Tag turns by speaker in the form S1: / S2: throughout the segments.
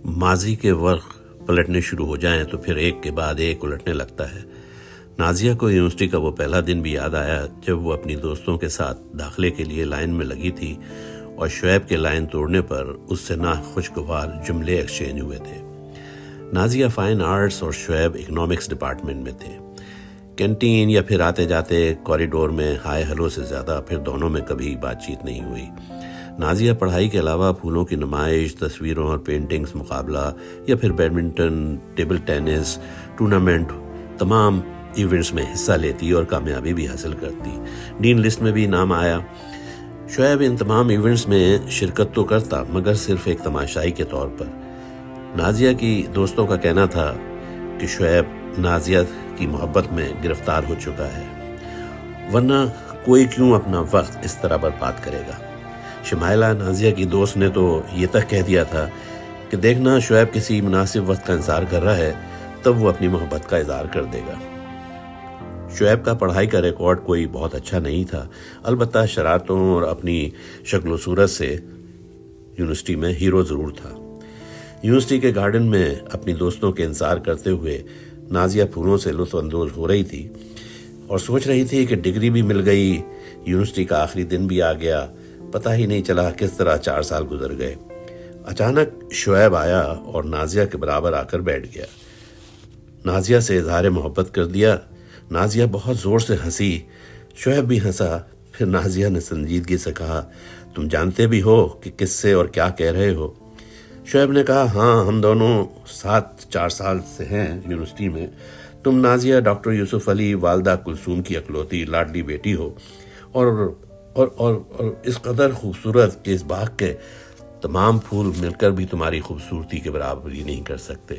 S1: ماضی کے ورق پلٹنے شروع ہو جائیں تو پھر ایک کے بعد ایک الٹنے لگتا ہے۔ نازیہ کو یونیورسٹی کا وہ پہلا دن بھی یاد آیا جب وہ اپنی دوستوں کے ساتھ داخلے کے لیے لائن میں لگی تھی اور شعیب کے لائن توڑنے پر اس سے ناخوشگوار جملے ایکسچینج ہوئے تھے۔ نازیہ فائن آرٹس اور شعیب اکنامکس ڈپارٹمنٹ میں تھے۔ کینٹین یا پھر آتے جاتے کوریڈور میں ہائے ہلو سے زیادہ پھر دونوں میں کبھی بات چیت نہیں ہوئی۔ نازیہ پڑھائی کے علاوہ پھولوں کی نمائش، تصویروں اور پینٹنگز مقابلہ یا پھر بیڈمنٹن، ٹیبل ٹینس، ٹورنامنٹ، تمام ایونٹس میں حصہ لیتی اور کامیابی بھی حاصل کرتی۔ ڈین لسٹ میں بھی نام آیا۔ شعیب ان تمام ایونٹس میں شرکت تو کرتا مگر صرف ایک تماشائی کے طور پر۔ نازیہ کی دوستوں کا کہنا تھا کہ شعیب نازیہ کی محبت میں گرفتار ہو چکا ہے، ورنہ کوئی کیوں اپنا وقت اس طرح برباد کرے گا۔ شمائلہ، نازیہ کی دوست، نے تو یہ تک کہہ دیا تھا کہ دیکھنا شعیب کسی مناسب وقت کا انتظار کر رہا ہے تب وہ اپنی محبت کا اظہار کر دے گا۔ شعیب کا پڑھائی کا ریکارڈ کوئی بہت اچھا نہیں تھا، البتہ شرارتوں اور اپنی شکل و صورت سے یونیورسٹی میں ہیرو ضرور تھا۔ یونیورسٹی کے گارڈن میں اپنی دوستوں کے انتظار کرتے ہوئے نازیہ پھولوں سے لطف اندوز ہو رہی تھی اور سوچ رہی تھی کہ ڈگری بھی مل گئی، یونیورسٹی کا آخری دن بھی آ گیا، پتہ ہی نہیں چلا کس طرح 4 سال گزر گئے۔ اچانک شعیب آیا اور نازیہ کے برابر آ کر بیٹھ گیا۔ نازیہ سے اظہار محبت کر دیا۔ نازیہ بہت زور سے ہنسی، شعیب بھی ہنسا۔ پھر نازیہ نے سنجیدگی سے کہا، تم جانتے بھی ہو کہ کس سے اور کیا کہہ رہے ہو؟ شعیب نے کہا، ہاں، ہم دونوں ساتھ 4 سال سے ہیں یونیورسٹی میں۔ تم نازیہ ڈاکٹر یوسف علی والدہ کلثوم کی اکلوتی لاڈلی بیٹی ہو اور اس قدر خوبصورت کہ اس باغ کے تمام پھول مل کر بھی تمہاری خوبصورتی کے برابری نہیں کر سکتے۔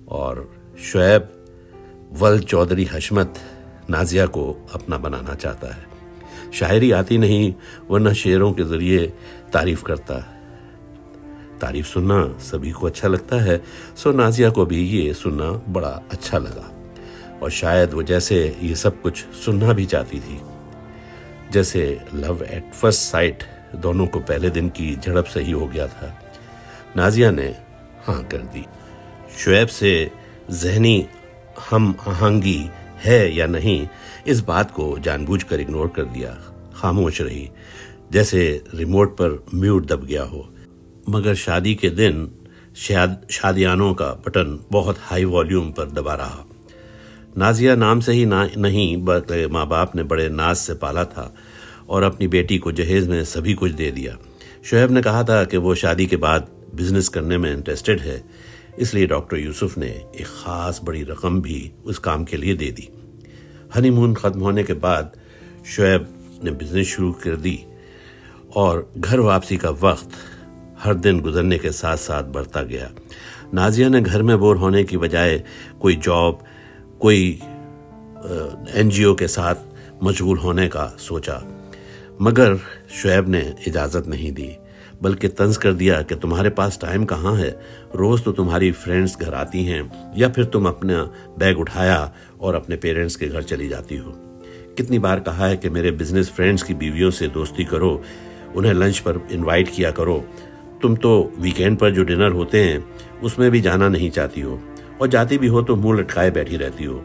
S1: اور شعیب ول چودھری حشمت نازیہ کو اپنا بنانا چاہتا ہے۔ شاعری آتی نہیں ورنہ شعروں کے ذریعے تعریف کرتا ہے۔ تعریف سننا سبھی کو اچھا لگتا ہے، سو نازیہ کو بھی یہ سننا بڑا اچھا لگا اور شاید وہ جیسے یہ سب کچھ سننا بھی چاہتی تھی، جیسے لو ایٹ فرسٹ سائٹ دونوں کو پہلے دن کی جھڑپ سے ہی ہو گیا تھا۔ نازیہ نے ہاں کر دی۔ شعیب سے ذہنی ہم آہنگی ہے یا نہیں اس بات کو جان بوجھ کر اگنور کر دیا، خاموش رہی، جیسے ریموٹ پر میوٹ دب گیا ہو۔ مگر شادی کے دن شادیانوں کا بٹن بہت ہائی والیوم پر دبا رہا۔ نازیہ نام سے ہی نہیں بلکہ ماں باپ نے بڑے ناز سے پالا تھا اور اپنی بیٹی کو جہیز میں سبھی کچھ دے دیا۔ شعیب نے کہا تھا کہ وہ شادی کے بعد بزنس کرنے میں انٹرسٹڈ ہے، اس لیے ڈاکٹر یوسف نے ایک خاص بڑی رقم بھی اس کام کے لیے دے دی۔ ہنی مون ختم ہونے کے بعد شعیب نے بزنس شروع کر دی اور گھر واپسی کا وقت ہر دن گزرنے کے ساتھ ساتھ بڑھتا گیا۔ نازیہ نے گھر میں بور ہونے کی بجائے کوئی جاب، کوئی NGO کے ساتھ مشغول ہونے کا سوچا، مگر شعیب نے اجازت نہیں دی، بلکہ طنز کر دیا کہ تمہارے پاس ٹائم کہاں ہے، روز تو تمہاری فرینڈز گھر آتی ہیں یا پھر تم اپنا بیگ اٹھایا اور اپنے پیرنٹس کے گھر چلی جاتی ہو۔ کتنی بار کہا ہے کہ میرے بزنس فرینڈز کی بیویوں سے دوستی کرو، انہیں لنچ پر انوائٹ کیا کرو، تم تو ویکینڈ پر جو ڈنر ہوتے ہیں اس میں بھی جانا نہیں چاہتی ہو، اور جاتی بھی ہو تو منہ لٹکائے بیٹھی رہتی ہو۔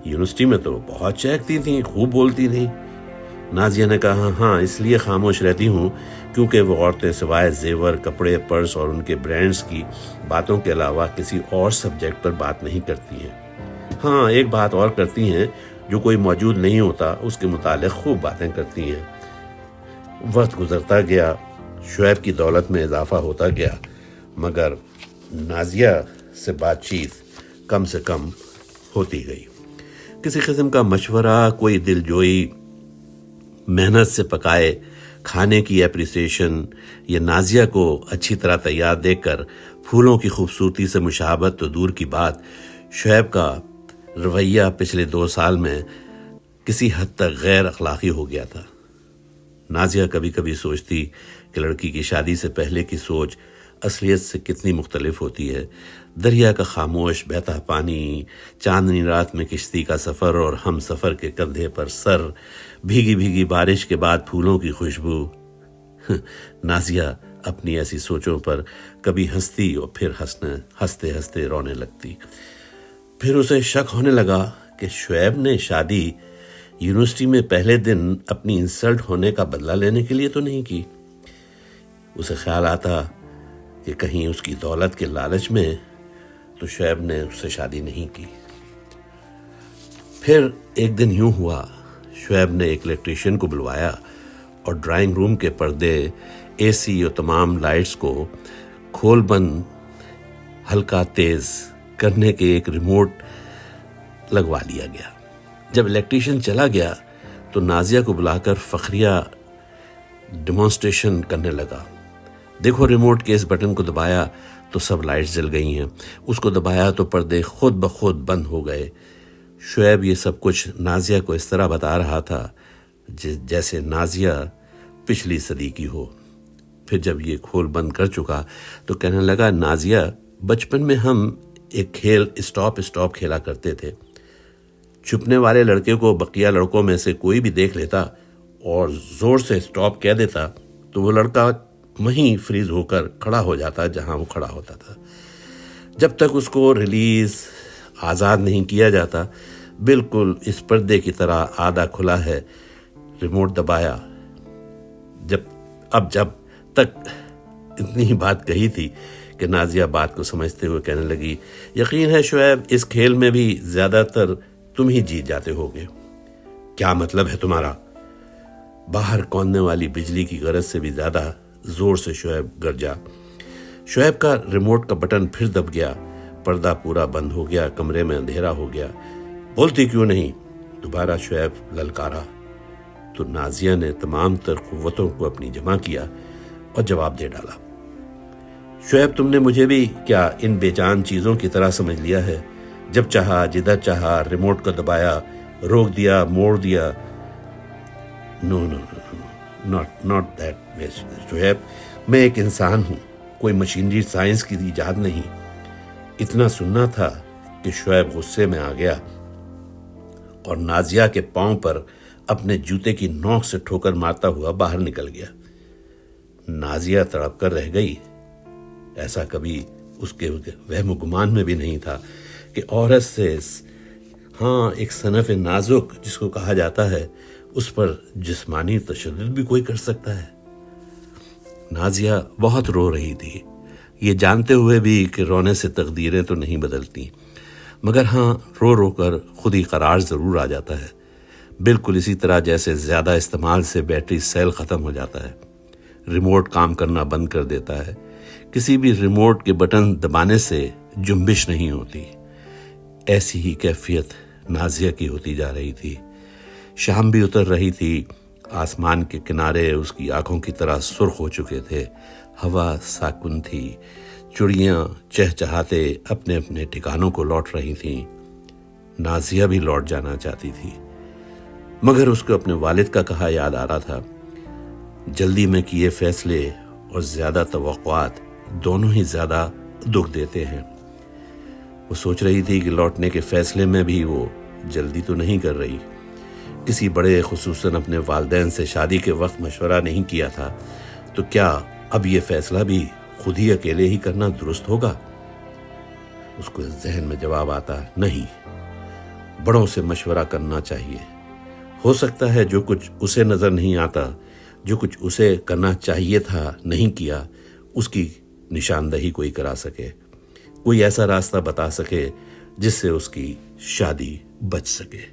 S1: یونیورسٹی میں تو بہت چہکتی تھیں، خوب بولتی تھیں۔ نازیہ نے کہا، ہاں، اس لیے خاموش رہتی ہوں کیونکہ وہ عورتیں سوائے زیور، کپڑے، پرس اور ان کے برانڈز کی باتوں کے علاوہ کسی اور سبجیکٹ پر بات نہیں کرتی ہیں۔ ہاں، ایک بات اور کرتی ہیں جو کوئی موجود نہیں ہوتا اس کے متعلق خوب باتیں کرتی ہیں۔ وقت گزرتا گیا، شعیب کی دولت میں اضافہ ہوتا گیا، مگر نازیہ سے بات چیت کم سے کم ہوتی گئی۔ کسی قسم کا مشورہ، کوئی دل جوئی، محنت سے پکائے کھانے کی اپریسیشن یا نازیہ کو اچھی طرح تیار دیکھ کر پھولوں کی خوبصورتی سے مشابہت تو دور کی بات، شعیب کا رویہ پچھلے 2 سال میں کسی حد تک غیر اخلاقی ہو گیا تھا۔ نازیہ کبھی کبھی سوچتی کہ لڑکی کی شادی سے پہلے کی سوچ اصلیت سے کتنی مختلف ہوتی ہے۔ دریا کا خاموش بہتا پانی، چاندنی رات میں کشتی کا سفر اور ہم سفر کے کندھے پر سر، بھیگی بھیگی بارش کے بعد پھولوں کی خوشبو۔ نازیہ اپنی ایسی سوچوں پر کبھی ہنستی اور پھر ہنستے ہنستے رونے لگتی۔ پھر اسے شک ہونے لگا کہ شعیب نے شادی یونیورسٹی میں پہلے دن اپنی انسلٹ ہونے کا بدلہ لینے کے لیے تو نہیں کی۔ اسے خیال آتا کہ کہیں اس کی دولت کے لالچ میں تو شعیب نے اس سے شادی نہیں کی۔ پھر ایک دن یوں ہوا، شعیب نے ایک الیکٹریشین کو بلوایا اور ڈرائنگ روم کے پردے، اے سی اور تمام لائٹس کو کھول بند ہلکا تیز کرنے کے ایک ریموٹ لگوا لیا گیا۔ جب الیکٹریشین چلا گیا تو نازیہ کو بلا کر فخریہ ڈیمانسٹریشن کرنے لگا۔ دیکھو ریموٹ کے اس بٹن کو دبایا تو سب لائٹس جل گئی ہیں، اس کو دبایا تو پردے خود بخود بند ہو گئے۔ شعیب یہ سب کچھ نازیہ کو اس طرح بتا رہا تھا جیسے نازیہ پچھلی صدی کی ہو۔ پھر جب یہ کھول بند کر چکا تو کہنے لگا، نازیہ بچپن میں ہم ایک کھیل اسٹاپ کھیلا کرتے تھے۔ چھپنے والے لڑکے کو بقیہ لڑکوں میں سے کوئی بھی دیکھ لیتا اور زور سے اسٹاپ کہہ دیتا تو وہ لڑکا وہیں فریز ہو کر کھڑا ہو جاتا جہاں وہ کھڑا ہوتا تھا۔ جب تک اس کو ریلیز آزاد نہیں کیا جاتا، بالکل اس پردے کی طرح آدھا کھلا ہے، ریموٹ دبایا۔ جب تک اتنی ہی بات کہی تھی کہ نازیہ بات کو سمجھتے ہوئے کہنے لگی، یقین ہے شعیب اس کھیل میں بھی زیادہ تر تم ہی جیت جاتے ہوگے۔ کیا مطلب ہے تمہارا؟ باہر کوننے والی بجلی کی غرض سے بھی زیادہ زور سے شعیب گرجا۔ شعیب کا ریموٹ کا بٹن پھر دب گیا، پردہ پورا بند ہو گیا، کمرے میں اندھیرا ہو گیا۔ بولتی کیوں نہیں؟ دوبارہ شعیب للکارا تو نازیہ نے تمام تر قوتوں کو اپنی جمع کیا اور جواب دے ڈالا، شعیب تم نے مجھے بھی کیا ان بے جان چیزوں کی طرح سمجھ لیا ہے؟ جب چاہا جدھر چاہا ریموٹ کو دبایا، روک دیا، موڑ دیا۔ نو ناٹ دیٹ وے شعیب، میں ایک انسان ہوں، کوئی مشینری سائنس کی ایجاد نہیں۔ اتنا سننا تھا کہ شعیب غصے میں آ گیا اور نازیہ کے پاؤں پر اپنے جوتے کی نوک سے ٹھوکر مارتا ہوا باہر نکل گیا۔ نازیہ تڑپ کر رہ گئی۔ ایسا کبھی اس کے وہم و گمان میں بھی نہیں تھا کہ عورت سے، ہاں ایک صنف نازک جس کو کہا جاتا ہے، اس پر جسمانی تشدد بھی کوئی کر سکتا ہے۔ نازیہ بہت رو رہی تھی، یہ جانتے ہوئے بھی کہ رونے سے تقدیریں تو نہیں بدلتی، مگر ہاں رو رو کر خود ہی قرار ضرور آ جاتا ہے، بالکل اسی طرح جیسے زیادہ استعمال سے بیٹری سیل ختم ہو جاتا ہے، ریموٹ کام کرنا بند کر دیتا ہے۔ کسی بھی ریموٹ کے بٹن دبانے سے جنبش نہیں ہوتی۔ ایسی ہی کیفیت نازیہ کی ہوتی جا رہی تھی۔ شام بھی اتر رہی تھی، آسمان کے کنارے اس کی آنکھوں کی طرح سرخ ہو چکے تھے، ہوا ساکن تھی، چڑیاں چہچہاتے اپنے اپنے ٹھکانوں کو لوٹ رہی تھیں۔ نازیہ بھی لوٹ جانا چاہتی تھی، مگر اس کو اپنے والد کا کہا یاد آ رہا تھا۔ جلدی میں کیے فیصلے اور زیادہ توقعات دونوں ہی زیادہ دکھ دیتے ہیں۔ وہ سوچ رہی تھی کہ لوٹنے کے فیصلے میں بھی وہ جلدی تو نہیں کر رہی۔ کسی بڑے، خصوصاً اپنے والدین سے شادی کے وقت مشورہ نہیں کیا تھا، تو کیا اب یہ فیصلہ بھی خود ہی اکیلے ہی کرنا درست ہوگا؟ اس کو ذہن میں جواب آتا، نہیں، بڑوں سے مشورہ کرنا چاہیے۔ ہو سکتا ہے جو کچھ اسے نظر نہیں آتا، جو کچھ اسے کرنا چاہیے تھا نہیں کیا، اس کی نشاندہی کوئی کرا سکے، کوئی ایسا راستہ بتا سکے جس سے اس کی شادی بچ سکے۔